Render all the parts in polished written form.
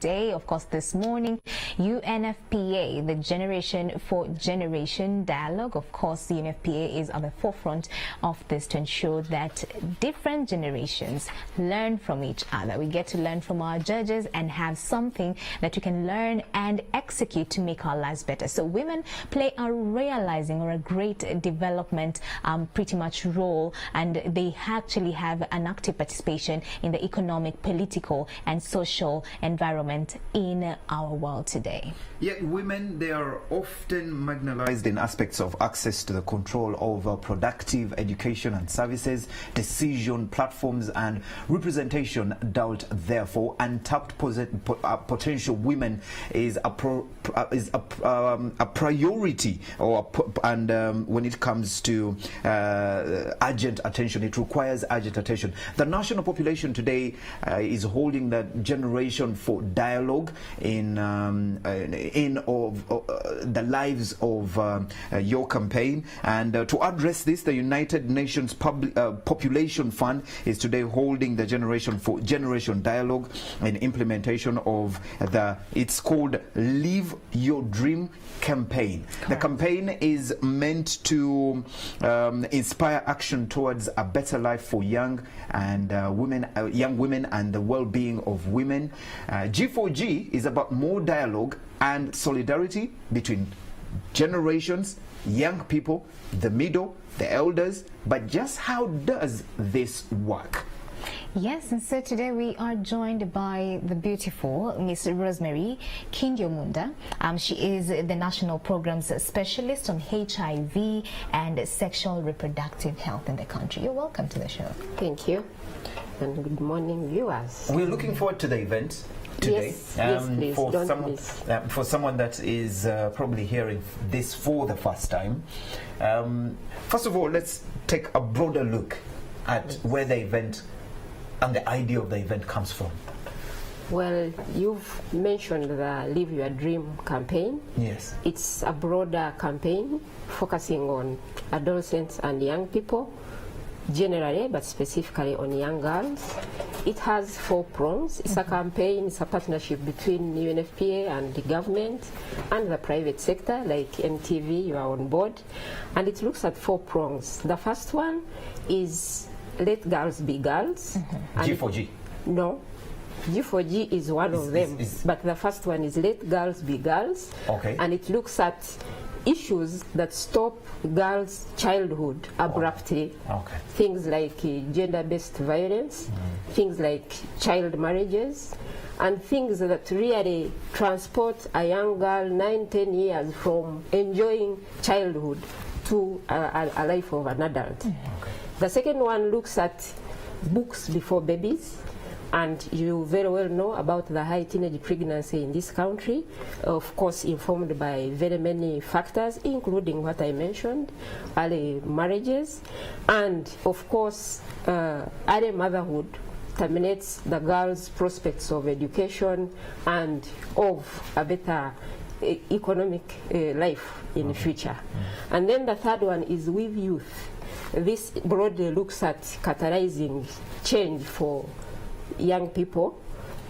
Day, of course, this morning, UNFPA, the Generation for Generation Dialogue. Of course, the UNFPA is on the forefront of this to ensure that different generations learn from each other. We get to learn from our judges and have something that we can learn and execute to make our lives better. So women play a realizing or a great development pretty much role, and they actually have an active participation in the economic, political and social environment in our world today. Yet women, they are often marginalized in aspects of access to the control over productive education and services, decision platforms and representation. Doubt, therefore, untapped potential women is a priority, when it comes to urgent attention. It requires urgent attention. The national population today is holding the Generation for Dialogue in the lives of your campaign, and to address this, the United Nations Population Fund is today holding the Generation for Generation Dialogue in implementation of it's called Live Your Dream campaign. Correct. The campaign is meant to inspire action towards a better life for young women and the well-being of women. G4G is about more dialogue and solidarity between generations, young people, the middle, the elders. But just how does this work? Yes, and so today we are joined by the beautiful Miss Rosemary Kindyomunda. She is the National Programs Specialist on HIV and Sexual Reproductive Health in the country. You're welcome to the show. Thank you, and good morning, viewers. We're looking forward to the event today. Yes, please. For someone that is probably hearing this for the first time, first of all, let's take a broader look at where the event and the idea of the event comes from. Well, you've mentioned the Live Your Dream campaign. Yes. It's a broader campaign focusing on adolescents and young people generally, but specifically on young girls. It has 4 prongs. It's a campaign, it's a partnership between UNFPA and the government and the private sector, like MTV, you are on board. And it looks at 4 prongs. The first one is Let Girls Be Girls. G4G? No. G4G is one of them. But the first one is Let Girls Be Girls. Okay. And it looks at issues that stop girls' childhood abruptly. Okay. Things like gender-based violence, things like child marriages, and things that really transport a young girl 9-10 years from enjoying childhood to a life of an adult. Okay. The second one looks at books before babies, and you very well know about the high teenage pregnancy in this country, of course informed by very many factors, including what I mentioned, early marriages, and of course early motherhood terminates the girl's prospects of education and of a better economic life in the future. And then the third one is with youth. This broadly looks at catalyzing change for young people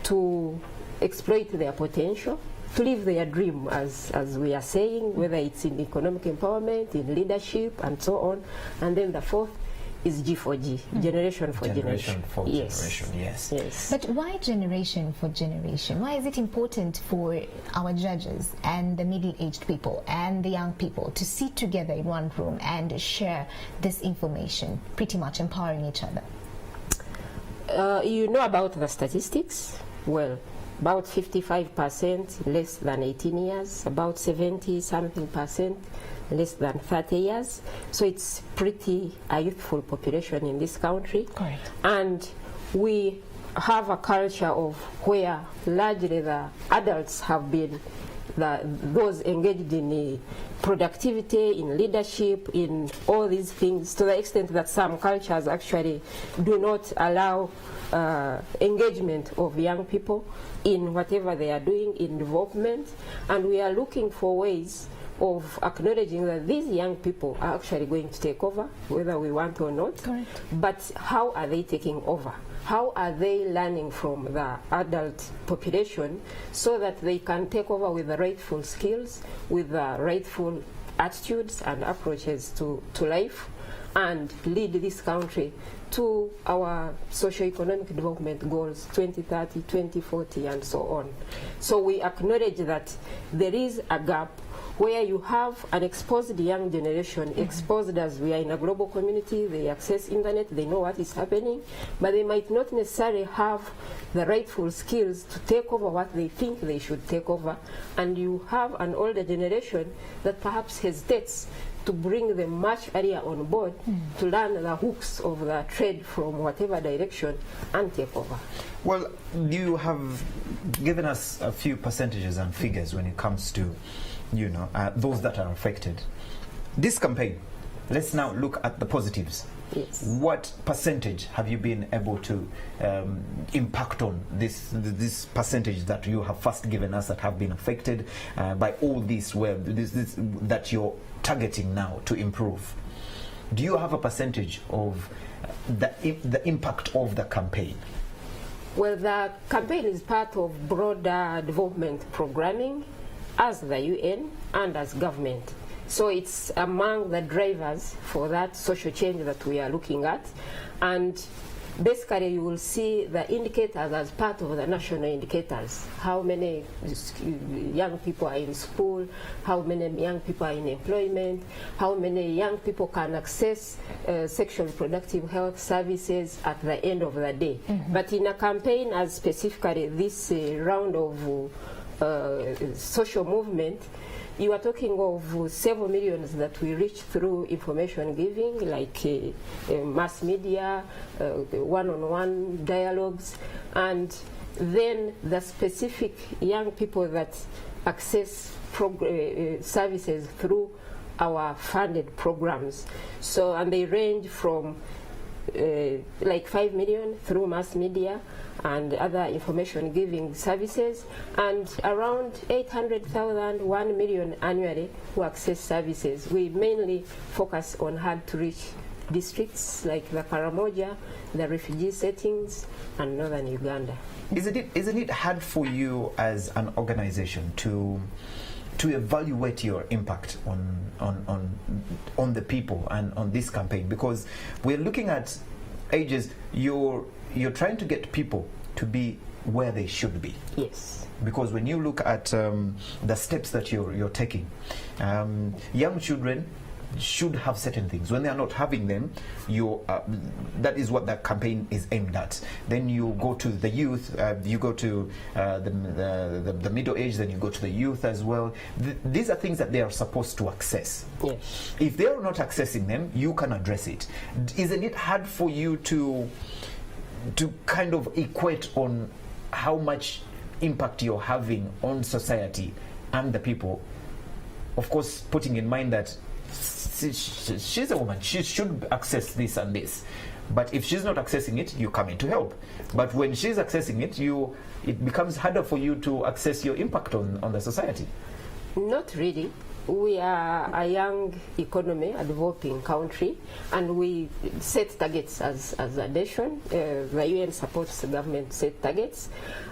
to exploit their potential, to live their dream, as we are saying, whether it's in economic empowerment, in leadership, and so on. And then the fourth is G4G, Generation for Generation. Yes. But why Generation for Generation? Why is it important for our judges and the middle-aged people and the young people to sit together in one room and share this information, pretty much empowering each other? You know about the statistics? Well, about 55% less than 18 years, about 70-something% less than 30 years. So it's pretty a youthful population in this country. Correct. And we have a culture of where largely the adults have been those engaged in productivity, in leadership, in all these things, to the extent that some cultures actually do not allow engagement of young people in whatever they are doing in development. And we are looking for ways of acknowledging that these young people are actually going to take over, whether we want or not. Correct. But how are they taking over? how are they learning from the adult population so that they can take over with the rightful skills, with the rightful attitudes and approaches to life, and lead this country to our socio-economic development goals 2030, 2040, and so on. So we acknowledge that there is a gap where you have an exposed young generation, exposed as we are in a global community, they access internet, they know what is happening, but they might not necessarily have the rightful skills to take over what they think they should take over. And you have an older generation that perhaps hesitates to bring them much earlier on board to learn the hooks of the trade from whatever direction and take over. Well, you have given us a few percentages and figures when it comes to, you know, those that are affected. This campaign, let's now look at the positives. Yes. What percentage have you been able to impact on this percentage that you have first given us that have been affected by all this, that you're targeting now to improve? Do you have a percentage of the impact of the campaign? Well, the campaign is part of broader development programming as the UN and as government. So it's among the drivers for that social change that we are looking at. And basically you will see the indicators as part of the national indicators. How many young people are in school, how many young people are in employment, how many young people can access sexual reproductive health services at the end of the day. But in a campaign as specifically this round of social movement, you are talking of several millions that we reach through information giving, like mass media, one-on-one dialogues, and then the specific young people that access services through our funded programs. So, and they range from like 5 million through mass media and other information giving services, and around 800,000, 1 million annually who access services. We mainly focus on hard to reach districts like the Karamoja, the refugee settings, and northern Uganda. Isn't it hard for you as an organization to evaluate your impact on the people and on this campaign? Because we're looking at ages, you're trying to get people to be where they should be. Yes. Because when you look at the steps that you're taking, young children should have certain things. When they are not having them, that is what that campaign is aimed at. Then you go to the youth, you go to the middle age, then you go to the youth as well. These are things that they are supposed to access. Yes. If they are not accessing them, you can address it. Isn't it hard for you to kind of equate on how much impact you're having on society and the people? Of course, putting in mind that she's a woman, she should access this and this, but if she's not accessing it, you come in to help. But when she's accessing it, it becomes harder for you to access your impact on the society. Not really. We are a young economy, a developing country, and we set targets as a nation. The UN supports the government to set targets.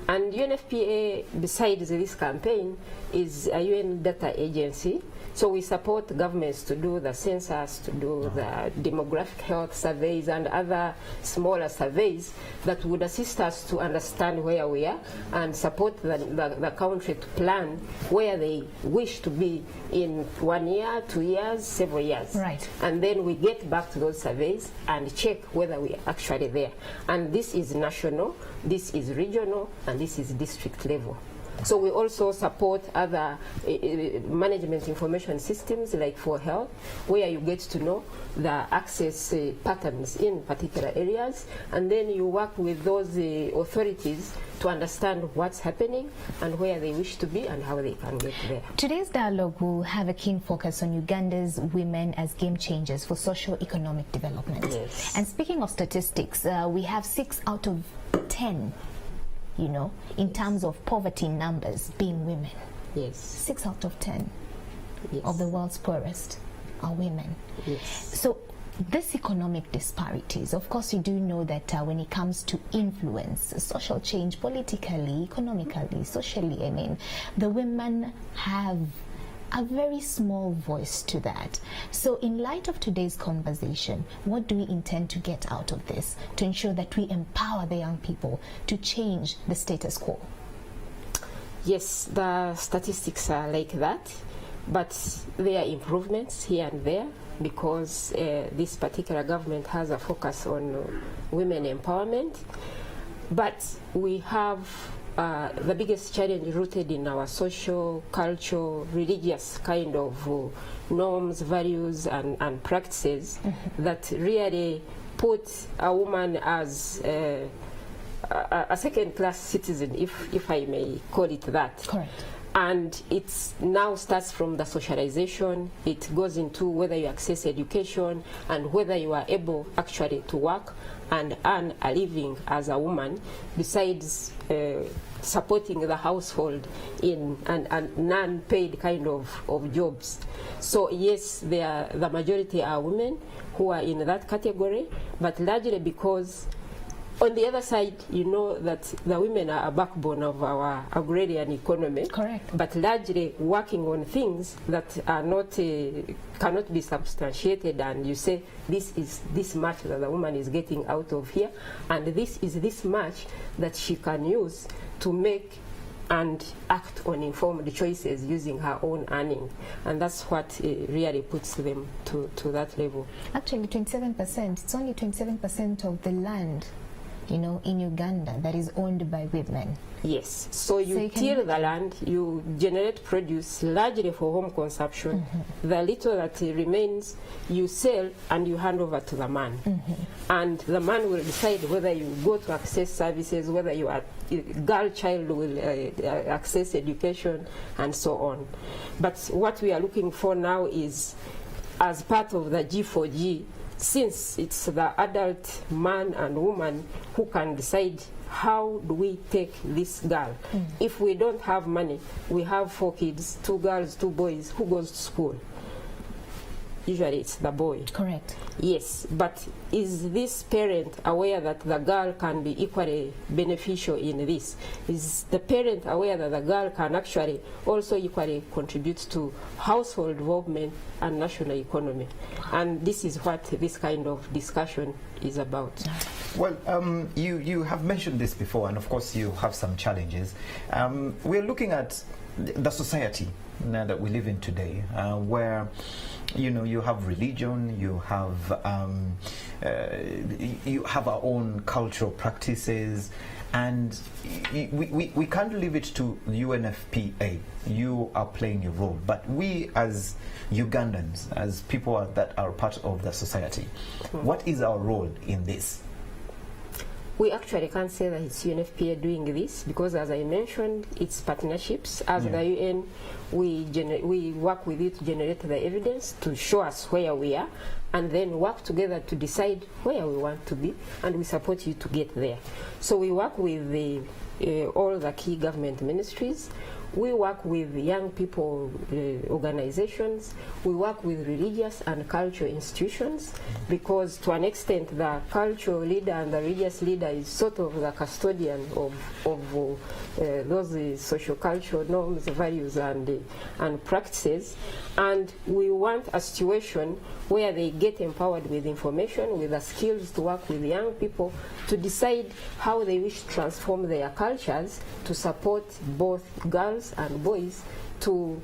And UNFPA, besides this campaign, is a UN data agency. So we support governments to do the census, to do the demographic health surveys and other smaller surveys that would assist us to understand where we are and support the country to plan where they wish to be in 1 year, 2 years, several years. Right. And then we get back to those surveys and check whether we are actually there. And this is national, this is regional, and this is district level. So we also support other management information systems like for health, where you get to know the access patterns in particular areas, and then you work with those authorities to understand what's happening and where they wish to be and how they can get there. Today's dialogue will have a keen focus on Uganda's women as game changers for socio-economic development. Yes. And speaking of statistics, we have 6 out of 10, you know, in terms of poverty numbers being women. Yes. 6 out of 10 Yes. of the world's poorest are women. Yes. So This economic disparities, of course, you do know that when it comes to influence, social change, politically, economically, socially, I mean, the women have a very small voice to that. So in light of today's conversation, what do we intend to get out of this to ensure that we empower the young people to change the status quo? Yes, the statistics are like that, but there are improvements here and there, because this particular government has a focus on women empowerment. But we have the biggest challenge rooted in our social, cultural, religious kind of norms, values, and practices that really put a woman as a second-class citizen, if I may call it that. Correct. And it now starts from the socialization. It goes into whether you access education and whether you are able actually to work and earn a living as a woman, besides supporting the household in an non-paid kind of jobs. So yes, the majority are women who are in that category, but largely because on the other side, you know that the women are a backbone of our agrarian economy. Correct. But largely working on things that are not cannot be substantiated, and you say this is this much that the woman is getting out of here, and this is this much that she can use to make and act on informed choices using her own earning. And that's what really puts them to that level. Actually, 27%, it's only 27% of the land, you know, in Uganda that is owned by women. Yes, so you till the land, you generate produce largely for home consumption. The little that remains, you sell and you hand over to the man. And the man will decide whether you go to access services, whether you are girl child will access education, and so on. But what we are looking for now is, as part of the G4G, since it's the adult man and woman who can decide how do we take this girl. If we don't have money, we have 4 kids, 2 girls, 2 boys, who goes to school? Usually it's the boy. Correct. Yes, but is this parent aware that the girl can be equally beneficial in this? Is the parent aware that the girl can actually also equally contribute to household development and national economy? And this is what this kind of discussion is about. Well, you have mentioned this before, and of course you have some challenges. We're looking at the society now that we live in today, where you have religion, you have our own cultural practices, and we can't leave it to UNFPA. You are playing a role, but we as Ugandans, as people that are part of the society, what is our role in this? We actually can't say that it's UNFPA doing this, because as I mentioned, it's partnerships. As the UN, we work with it to generate the evidence to show us where we are, and then work together to decide where we want to be, and we support you to get there. So we work with all the key government ministries. We work with young people organizations. We work with religious and cultural institutions, because to an extent the cultural leader and the religious leader is sort of the custodian of those social cultural norms, values, and practices. And we want a situation where they get empowered with information, with the skills to work with young people, to decide how they wish to transform their cultures to support both girls and boys to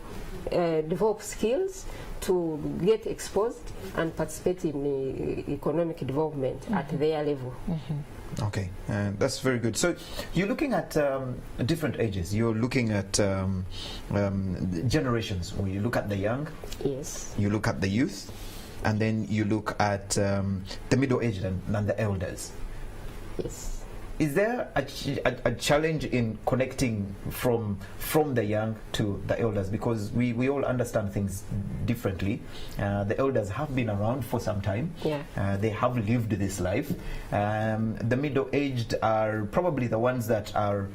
develop skills, to get exposed and participate in economic development at their level. Okay, that's very good. So you're looking at different ages. You're looking at generations. When you look at the young, yes, you look at the youth, and then you look at the middle-aged and the elders. Yes. Is there a challenge in connecting from the young to the elders? Because we all understand things differently. The elders have been around for some time. Yeah. They have lived this life. The middle-aged are probably the ones that are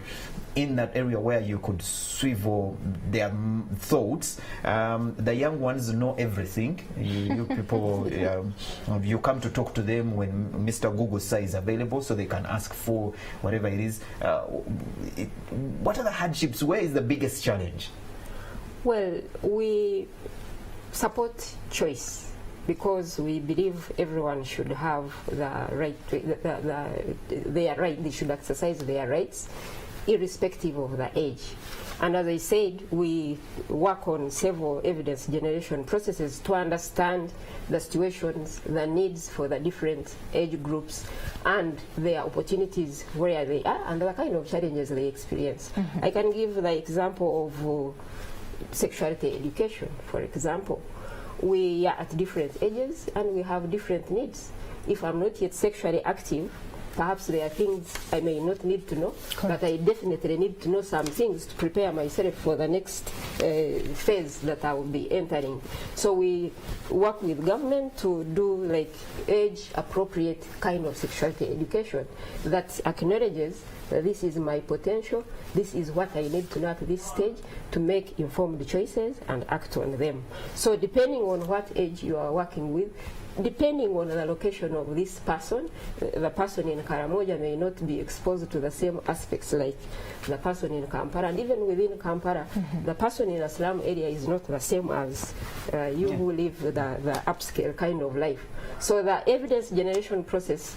in that area where you could swivel their thoughts. The young ones know everything. You people, you come to talk to them when Mr. Google is available, so they can ask for whatever it is. What are the hardships? Where is the biggest challenge? Well, we support choice because we believe everyone should have the right, their right. They should exercise their rights, irrespective of the age. And as I said, we work on several evidence generation processes to understand the situations, the needs for the different age groups, and their opportunities where they are, and the kind of challenges they experience. I can give the example of sexuality education, for example. We are at different ages, and we have different needs. If I'm not yet sexually active, perhaps there are things I may not need to know, but I definitely need to know some things to prepare myself for the next phase that I will be entering. So we work with government to do like age-appropriate kind of sexuality education that acknowledges that this is my potential, this is what I need to know at this stage to make informed choices and act on them. So depending on what age you are working with, depending on the location of this person, the person in Karamoja may not be exposed to the same aspects like the person in Kampala. And even within Kampala, the person in a slum area is not the same as you who live the upscale kind of life. So the evidence generation process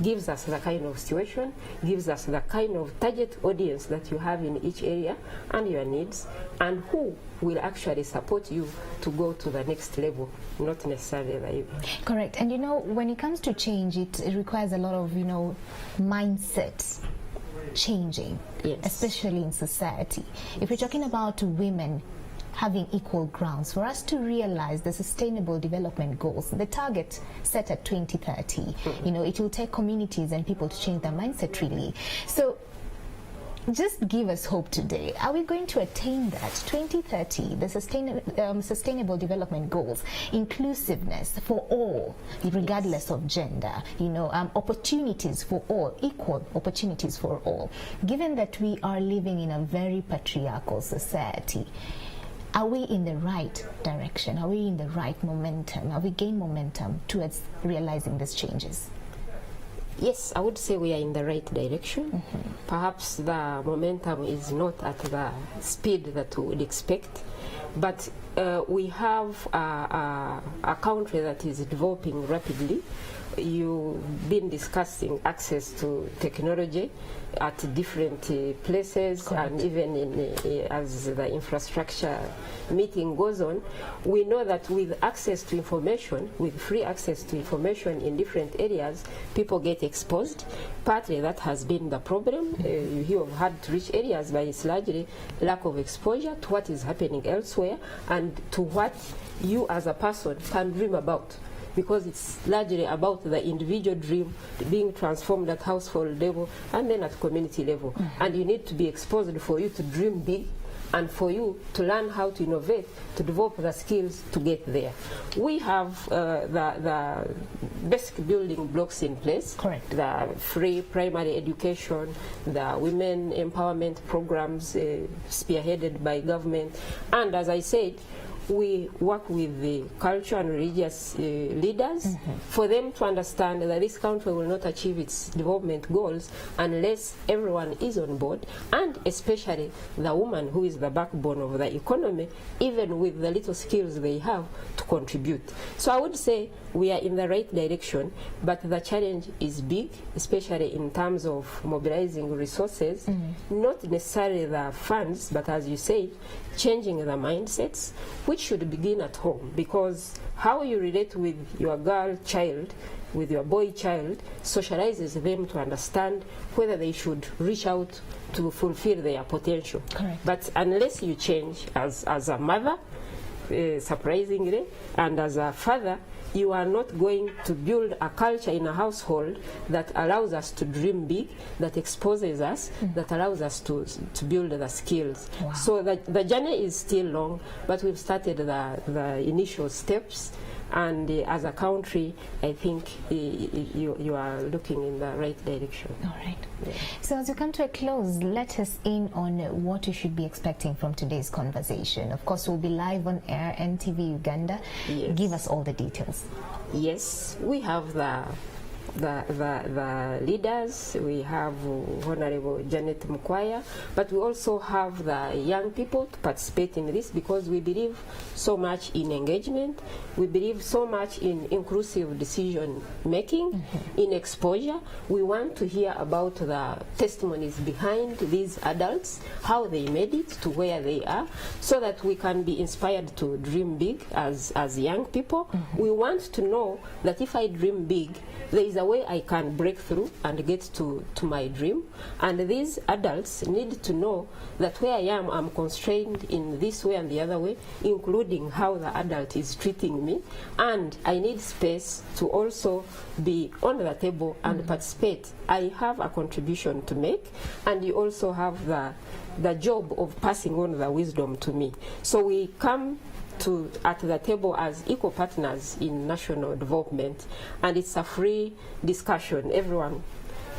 gives us the kind of situation, gives us the kind of target audience that you have in each area and your needs, and who will actually support you to go to the next level, not necessarily the you. Correct. And you know, when it comes to change, it requires a lot of, you know, mindset changing, especially in society. If we're talking about women having equal grounds, for us to realize the sustainable development goals, the target set at 2030, you know, it will take communities and people to change their mindset really. So just give us hope today. Are we going to attain that 2030, the sustainable development goals, inclusiveness for all, regardless of gender, you know, opportunities for all, equal opportunities for all? Given that we are living in a very patriarchal society, are we in the right direction? Are we in the right momentum? Are we gaining momentum towards realizing these changes? Yes, I would say we are in the right direction. Perhaps the momentum is not at the speed that we would expect, but we have a country that is developing rapidly. You've been discussing access to technology at different places, and even in, as the infrastructure meeting goes on, we know that with access to information, with free access to information in different areas, people get exposed. Partly that has been the problem. You have had to reach areas, but it's largely lack of exposure to what is happening elsewhere and to what you as a person can dream about, because it's largely about the individual dream being transformed at household level and then at community level. And you need to be exposed for you to dream big and for you to learn how to innovate, to develop the skills to get there. We have the basic building blocks in place. Correct. The free primary education, the women empowerment programs spearheaded by government, and as I said, we work with the cultural and religious leaders for them to understand that this country will not achieve its development goals unless everyone is on board, and especially the woman, who is the backbone of the economy, even with the little skills they have, to contribute. So I would say we are in the right direction, but the challenge is big, especially in terms of mobilizing resources, not necessarily the funds, but as you say, changing the mindsets, which should begin at home, because how you relate with your girl child, with your boy child, socializes them to understand whether they should reach out to fulfill their potential. Correct. But unless you change as a mother, surprisingly. And as a father, you are not going to build a culture in a household that allows us to dream big, that exposes us, that allows us to build the skills. Wow. So the journey is still long, but we've started the initial steps. And as a country, I think you are looking in the right direction. All right. Yeah. So as we come to a close, let us in on what you should be expecting from today's conversation. Of course, we'll be live on air, NTV Uganda. Yes. Give us all the details. Yes, we have the leaders. We have Honorable Janet Mukwaya, but we also have the young people to participate in this, because we believe so much in engagement. We believe so much in inclusive decision making, in exposure. We want to hear about the testimonies behind these adults, how they made it to where they are, so that we can be inspired to dream big as young people. We want to know that if I dream big, there is a way I can break through and get to my dream. And these adults need to know that where I am, I'm constrained in this way and the other way, including how the adult is treating me. And I need space to also be on the table and participate. I have a contribution to make, and you also have the job of passing on the wisdom to me. So we come at the table as equal partners in national development, and it's a free discussion. Everyone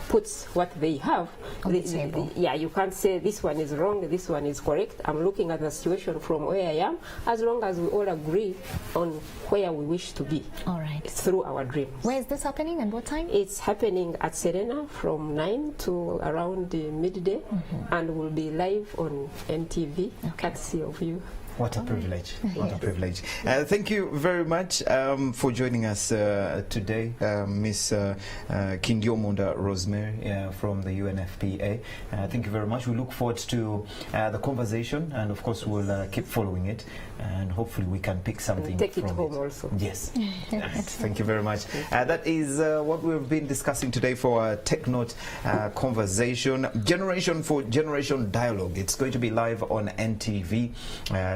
puts what they have on the table. Yeah, you can't say this one is wrong, this one is correct. I'm looking at the situation from where I am, as long as we all agree on where we wish to be. All right. Through our dreams. Where is this happening and what time? It's happening at Serena from 9 to around midday, and will be live on NTV, courtesy of you. What a privilege. What a privilege. Thank you very much for joining us today, Miss Kindiomunda Rosemary from the UNFPA. Thank you very much. We look forward to the conversation, and of course we'll keep following it, and hopefully we can pick something Take it from home also. Yes. Thank you very much. That is what we've been discussing today for our Tech Note conversation. Generation for Generation Dialogue. It's going to be live on NTV.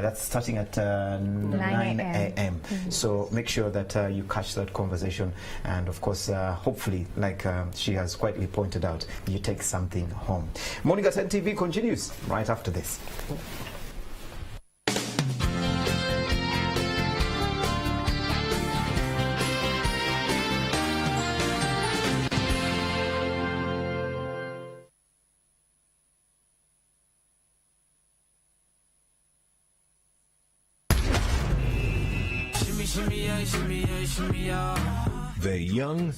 That's starting at 9 a.m. So make sure that you catch that conversation, and of course hopefully, like she has quietly pointed out, you take something home. Morning at NTV continues right after this. The young